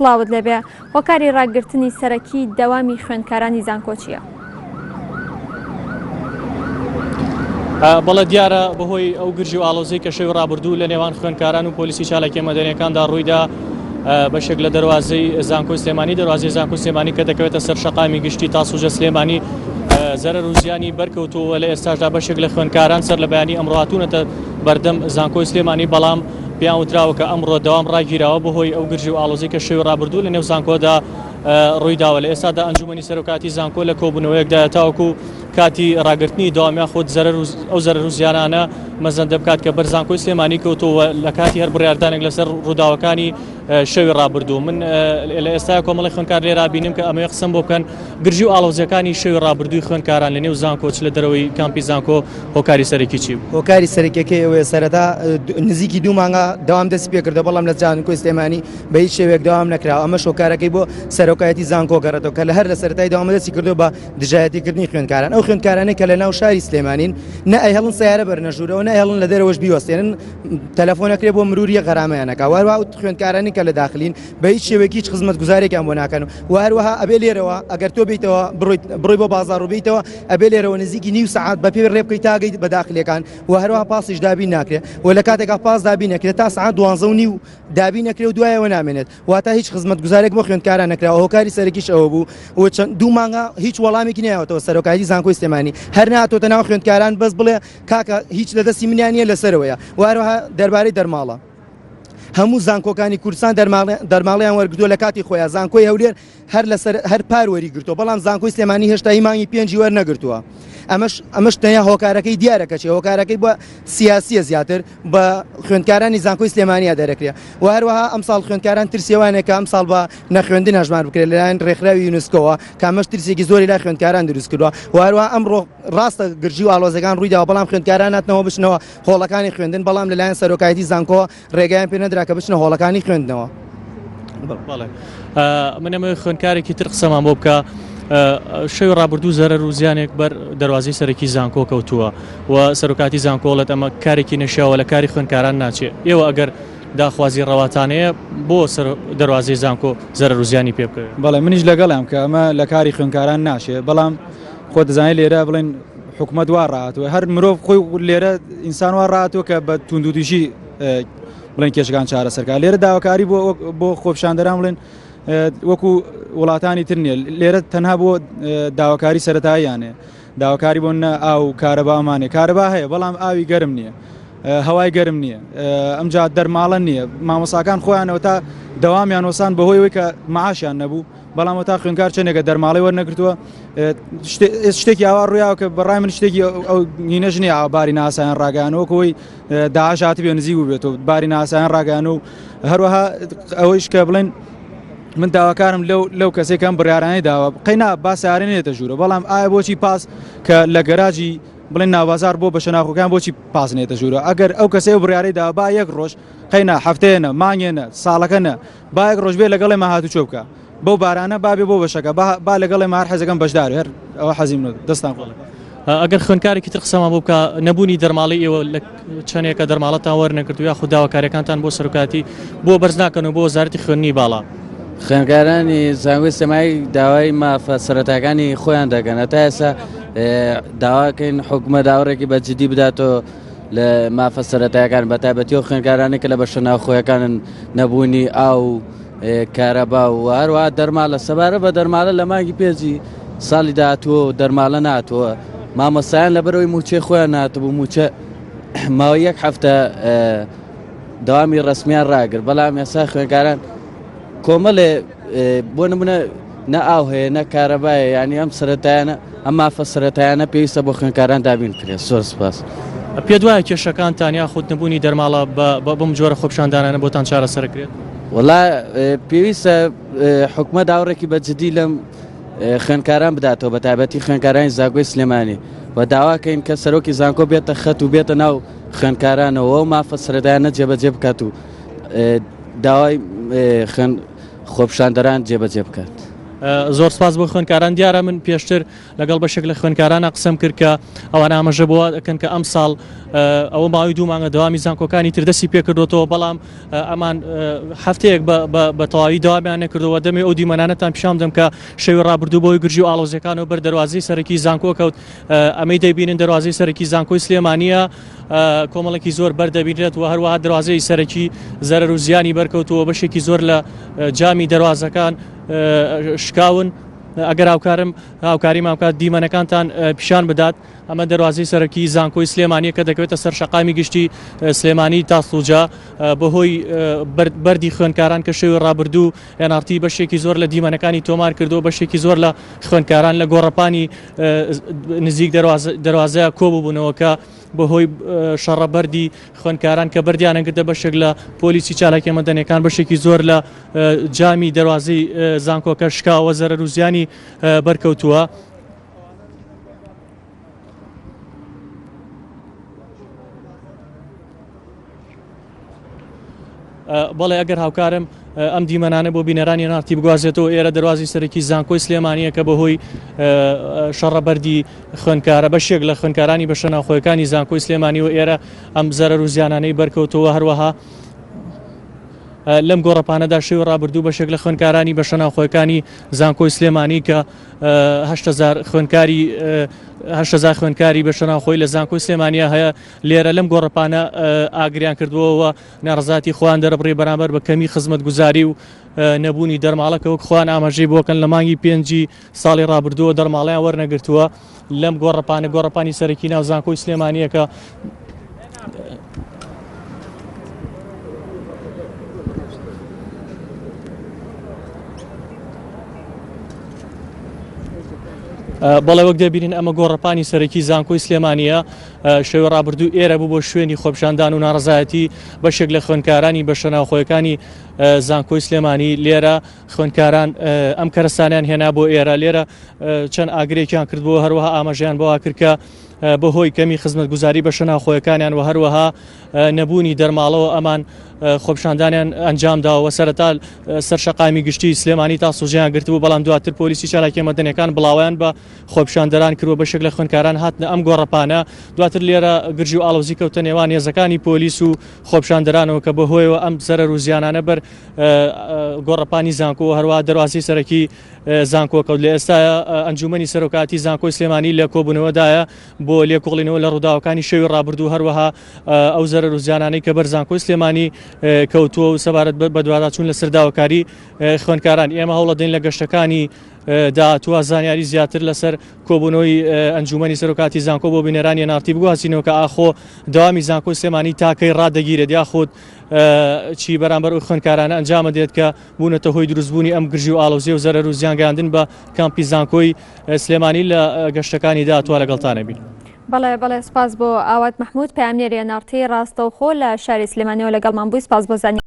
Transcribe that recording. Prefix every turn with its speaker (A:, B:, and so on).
A: سڵاوت لەبێ هۆکاری ڕاگررتنی سەرەکی دەوامی خوێندکارانی زانکۆ چییە؟
B: بەڵە دیارە بەهۆی ئەو گرژی و ئاڵۆزەی کە شەوی ڕابردوو لە نێوان خوێندکاران و پۆلیسی چالاکی مەدەنیەکاندا ڕوویدا بەشێک لە دەواازەی زانکۆی سلێمانی دەواازەی زانکۆی سلێمانی کە دەکەوێتە سەر شەقامی گشتی تاسوژە سلێمانی زەرەر و زیانی بەرکەوتووە لە ئێستاشدا بەشێک لە خوێندکاران سەر لە بەیانی ئەمڕۆ هاتوونەتە بەردەم زانکۆی سلێمانی بەڵام پیان وتراوە کە ئەمڕۆ دەوام ڕاگیراوە بەهۆی ئەو گرژی و ئاڵۆزەی کە شەوی ڕابردوو لە نێو زانکۆدا ڕوویداوە لە ئێستادا ئەنجومەنی سەرۆکاتی زانکۆ لە کۆبوونەوەیەکدا تاوەکو کاتی ڕاگررتنی داوامیان خۆت ئەو زەرەر و زیانانە مەزەندە بکات کە بەرزانکۆی سلێمانی کەوتووە لە کاتی هەر بڕاردانێک لەسەر ڕووداوەکانی شەوی ڕابردوو من لە ئێستا کۆمەڵی خوێندکار لێرا بینیم کە ئەمەیە قسەم بۆ بکەن گرژی و ئاڵۆزیەکانی شەوی ڕابردووی خوێندکاران لە نێو زانکۆ چ لە دەرەوەی کامپی زانکۆ هۆکاری سەرەکی چی بوو؟
C: هۆکاری سەرەکیەکەی ئەوەیە سەرەتا نزیکی 2 مانگە داوام دەست پێ کردە بەڵام لە زانکۆی سلێمانی بە هیچ شێوەیەک داوام نەکراوە ئەمە هۆکارەکەی بۆ سەرۆکایەتی زانکۆ گەڕێتەوە کە لە هەر لە سەرەتای داوامدەستی کردو بە دژایەتیکردنی خوێندکاران ئەو خوێندکارانەی کە لە ناو شاری سلێمانین نە ئەهێڵن سیارە بەرنەژوورەوە نە ئەهێڵن لە دەرەوەش بیوەستێنن تەلەفۆنەکرێ بۆ مروریە غەرامەیانەکە وهروە خوێندکارانی کە لە داخلین بە هیچ شێوەیەکی هیچ خزمەت گوزارێکیان بۆ ناکەن و هەروەها ئەبێ لێرەوە ئەگەر تۆ بیتەوە بڕۆی بۆ بازاڕ و بیتەوە ئەبێ لێرەوە نزیکی نیو سەعات بە پێ ڕێ بکەیت تاگەیت بە داخلەکان و هەروەها پاسیش دابین ناکرێت و لە کاتێکا پاس دابین نەکرێت تا سەعات 12:30 دابین نەکرێت و دوایەوە نامێنێت واتە هیچ خزمەت گوزارێک بۆ خوێندکاران نەکراوە هۆکاری سەرەکیش ئەوە بوو و چەند 2 مانگە هیچ وەڵامێکی نەیەوەتەوە سەرۆکایەتی زانکۆی سلێمانی هەر نهاتۆتە ناو خوێندکاران بەس بڵێ کاکە هیچ لەدەستی منیان نیە لەسەرەوەیە و هەروەها دەربارەی دەرماڵە هەموو زانکۆکانی کوردستان دەرماڵیان وەرگرتووە لە کاتی خۆیان زانکۆی هەولێر هەر پاروەری گرتووە بەڵام زانکۆی سلێمانی هێشتا هی مانگی 5 وەرنەگرتووە ئەمەش تەنیا هۆکارەکەی دیارەکە چی هۆکارەکەی بە سیاسیە زیاتر بە خوێندکارانی زانکۆی سلێمانیا دەرەکرێت و هەروەها ئەمساڵ خوێندکاران ترسیوانێک کە ئەمساڵ بە نەخوێندن هەژمار بکرێت لەلایەن ڕێکخراوی یونسکۆوە کە ئەمەش ترسێکی زۆری لای خوێندکاران دروست کردووە و هەروەها ئەمڕۆ ڕاستە گرژی و ئاڵۆزەکان ڕوویداوە بەڵام خوێندکاران هاتنەوە بچنەوە هۆڵەکانی خوێندن بەڵام لەلایەن سەرۆکایەتی زانکۆ ڕێگەیان پێ نەدرا کە بچنە هۆڵەکانی خوێندنەوە.
B: من ئەمە خوێندکارێکی تر قسەمان بۆ بکە شەوی ڕابردوو زەرەر و زیانێک بەر دەواازەی سەرەکی زانکۆ کەوتووە و سەرۆکاتی زانکۆڵەت ئەمە کارێکی نەشیاوە لە کاری خوێندکاران ناچێت ئێوە ئەگەر داخوازی ڕەواتانەیە بۆ دەواازەی زانکۆ زەرەر و زیانی پێ بکەوێت.
D: بەڵێ منیش لەگەڵام کە ئەمە لە کاری خوێندکاران ناشێت بەڵام خۆ دەزانێت لێرە بڵێن حکومەت وا ڕاتوە هەر مرۆڤ خۆی لێرە ئینسان وا ڕاتوە کە بە توندوتیژی بڵێن کێشەکان چارەسەرکە لێرە داواکاری بۆ خۆپیشاندەران بڵێن وەکو وڵاتانی تر نییە لێرە تەنها بۆ داواکاری سەرەتاییانێ داواکاری بۆ نە ئاو کارەبامانێ کارەبا هەیە بەڵام ئاوی گەرم نییە هەوای گەرم نییە ئەمجا دەرماڵە نییە مامۆساکان خۆیانەوە تا دەوامیان وەسان بەهۆی کە معاشیان نەبوو بەڵام تا خوێندکار چەندێکە دەرماڵی وەرنەگرتووە شتێکی ئاوا ڕوویاوە کە بەڕای من شتێکی ئەو هینەژ نییە ئاباری ناسایان ڕاگەانەوەکەوەی داعش هاتی بێ نزیک بێتەوە باری ناسایان ڕاگەانە و هەروەها ئەوەیش کە بڵێن من داواکارم لەو کەسێکم بڕیارانەی داوە قەینا باسیارێنێتە ژوورە بەڵام ئایا بۆچی پاس کە لە گەراجی بڵێن ناوازار بۆ بە شەناخۆکان بۆچی پاسنێتە ژوورە ئەگەر ئەو کەسێ بڕیارەی دا با یەک ڕۆژ قەینا هەفتەیەنە مانگێنە ساڵەکەنە با یەک ڕۆژ بێ لەگەڵێ ماهاتوو چۆ بکە بەو بارانە بابێ بۆ بەشەکە با لەگەڵێ مار حەزەکەم بەشدار هەر ئەوە حەزیم دەستان خۆڵ
B: ئەگەر خوێندکارێکی تر قسەمان بۆ بکە نەبوونی دەرماڵی ئێوە لە چەندێکە دەرماڵەتان وەرنەگرتو یا خودداواکاریەکانتان بۆ سەرۆکاتی بۆ بەرز ناکەن و بۆ وەزارەتی خوێندنی باڵا
E: خوێندکارانی زانکۆی سلێمانی داوای مافە سەرەتاکانی خۆیان دەکەن هەتا ئێستا داواکەین حکومە داوەڕێکی بەجددی بداتەوە لە مافە سەرەتایەکان بەتایبەتیەوە خوێندکارانی کە لە بەشە ناوخۆیەکانن نەبوونی ئاو کارەبا و هەروەها دەرمالە سەبارە بە دەرمالە لە مانگی پێنجی ساڵی داهاتووە و دەرمالە ناتووە مامۆستایان لەبەرەوەی موچەی خۆیان ناتبوو موچە ماوەی یەک هەفتە داوامی ڕسمیان ڕاگرت بەڵام ئێستا خوێندکاران کۆمەڵێ بۆ نمونە نە ئاو هەیە نە کارەبایە ینی ئەم سەرەتایانە ئەم مافە سەرەتایانە پێویستە بۆ خوێندکاران دابین کرێت زۆر سپاس.
B: پێ دوایە کێشەکانتان یا خودت نەبوونی دەرماڵە بەم جۆرە خۆپیشاندانانە بۆتان چارەسەرکرێت؟
E: وڵا پێویستە حکومە داوڕێکی بەجددی لەم خوێندکاران بداتەوە بەتایبەتی خوێندکارانی زانکۆی سلێمانی و داواکەین کە سەرۆکی زانکۆ بێتە خەت و بێتە ناو خوێندکارانەوە و مافە سەرەتایانە جێبەجێ بکات و داوای خۆپیشاندەران جێبەجێ بکات.
B: زۆر سپاس بۆ خوێنکاران. دیارە من پێشتر لەگەڵ بەشێک لە خوێنکارانە قسەم کرد کە ئەوان ئاماژە بووە دەکەن کە ئەم ساڵ ئەوە ماوەی 2 مانگە دەوامی زانکۆکانی تر دەستی پێکردوەوە، بەڵام ئەمان هەفتەیەک بە تەواوی داوامیان نەکردەوە. دەمێ ئەو دیمەنانەتان پیشام دەم کە شەوی ڕابردوو بۆی گرژی و ئاڵۆزیەکانەوە بەر دەواازەی سەرەکی زانکۆ کەوت. ئەمەی دەبینن دەواازەی سەرەکی زانکۆی سلێمانیە کۆمەڵێکی زۆر بەردەبینرێت و هەروەها دەواازەی سەرەکی زەرەر و زیانی بەرکەوتووە، بەشێکی زۆر لە جامی دەواازەکان شکاون. ئەگەر هاوکاری ماکات دیمەنەکانتان پیشان بدات، ئەمە دەواازەی سەرەکی زانکۆی سلێمانیە کە دەکەوێتە سەر شەقامی گشتی سلێمانی تاسڵوجا بەهۆی بەردی خوێنکاران کە شەوی ڕابردوو NRT بەشێکی زۆر لە دیمەنەکانی تۆمار کردو، بەشێکی زۆر لە خوێنکاران لە گۆڕەپانی نزیک دەواازەیە کۆبووبوونەوە کە بەهۆی شەڕەبەردی خوێنکاران کە بەردیانەگرتە بەشێک لە پۆلیسی چالاکی مەدەنیەکان بەشێکی زۆر لە جامی دەواازەی زانکۆکە شکاوە زەرەر و زیانی بەرکەوتووە. بەڵێ ئەگەر هاوکارم ئەم دیمەنانە بۆ بینەرانی NRT بگوازێتەوە، ئێرە دەواازی سەرەکی زانکۆی سلێمانیە کە بەهۆی شەڕەبەردی خوێنکارە بەشێک لە خوێنکارانی بەشە ناوخۆیەکانی زانکۆی سلێمانی و ئێرە ئەم زەرەر و زیانانەی بەرکەوتەوە. هەروەها لەم گۆڕەپانەدا شەوی ڕابردوو بەشێک لە خوێنکارانی بەشە ناوخۆیەکانی زانکۆی سلێمانی کە 8,000 خوێنکاری بەشە ناوخۆی لە زانکۆی سلێمانیە هەیە لێرە لەم گۆڕەپانە ئاگریان کردووەوە ناڕزاتی خۆیان دەرەبڕێ بەرامبەر بە کەمی خزمەت گوزاری و نەبوونی دەرماڵەکە وەک خۆیان ئاماژەی بۆکەن لە مانگی 5 ساڵی ڕابردووە دەرماڵیان وەرنەگرتووە. لەم گۆڕەپانی سەرەکی ناو زانکۆی سلێمانیە کە بەڵێ وەک دەبینین ئەمە گۆڕەپانی سەرەکی زانکۆی سلێمانیە شەوی ڕابردوو ئێرە بوو بۆ شوێنی خۆپشاندان و ناڕزایەتی بەشێک لە خوێنکارانی بەشە ناوخۆیەکانی زانکۆی سلێمانی. لێرە خوێنکاران ئەم کەرەستانیان هێنا بۆ ئێرە، لێرە چەند ئاگرێکیان کردبووە، هەروەها ئاماژەیان بۆوا کرد کە بەهۆی کەمی خزمەت گوزاری بەشە ناوخۆیەکانیان و هەروەها نەبوونی دەرماڵەوە ئەمان خۆپشاندانیان ئەنجامداوە. سەرەتا سەرشەقامی گشتی سلێمانی تاسڵجیان گرتبوو، بەڵام دواتر پۆلیسی چالاکی مەدەنیەکان بڵاویان بە خۆپشاندەران کردووە. بەشێک لە خوێنکاران هاتنە ئەم گۆڕەپانە، دواتر لێرە گرژی و ئاڵۆزی کەوتە نێوان هێزەکانی پۆلیس و خۆپشاندەرانەوە کە بەهۆیەوە ئەم زەرەر و زیانانە بەر گۆڕەپانی زانکۆ هەروەها دەواازەی سەرەکی زانکۆ کەوت. لە ئێستاە ئەنجومەنی سەرۆکاتی زانکۆی سلێمانی لە کۆبوونەوەدایە بۆ لێکۆڵینەوە لە ڕووداوەکانی شەوی ڕابردوو، هەروەها ئەو زەرەر و زیانانەی کە بەر زانکۆی سلێمانی کەوتووە و سەبارەت بە دوواداچوون لە سەرداوەکاری خوێنکاران. ئێمە هەوڵە دەین لە گەشتەکانی داهاتووە زانیاری زیاتر لەسەر کۆبوونەوەی ئەنجومەنی سەرۆکاتی زانکۆ بۆ بینەرانی NRT بگوازینەوە کە ئاخۆ داوامی زانکۆی سلێمانی تاکەی ڕادەگیرێت یاخۆت چی بەرامبەر ئەو خوێنکارانە ئەنجامە دێت کە بوونەتە هۆی دروستبوونی ئەم گرژی و ئاڵۆزیە و زەرەر و زیانگەاندن بە کامپی زانکۆی سلێمانی لە گەشتەکانی داهاتوە لەگەڵتانە بین.
A: بەڵێ سپاس بۆ ئاوات محمود، پەیامنێری NRT ڕاستەوخۆ لە شاری سلێمانیەوە لەگەڵمان بووی. سپاس بۆ زانیاری.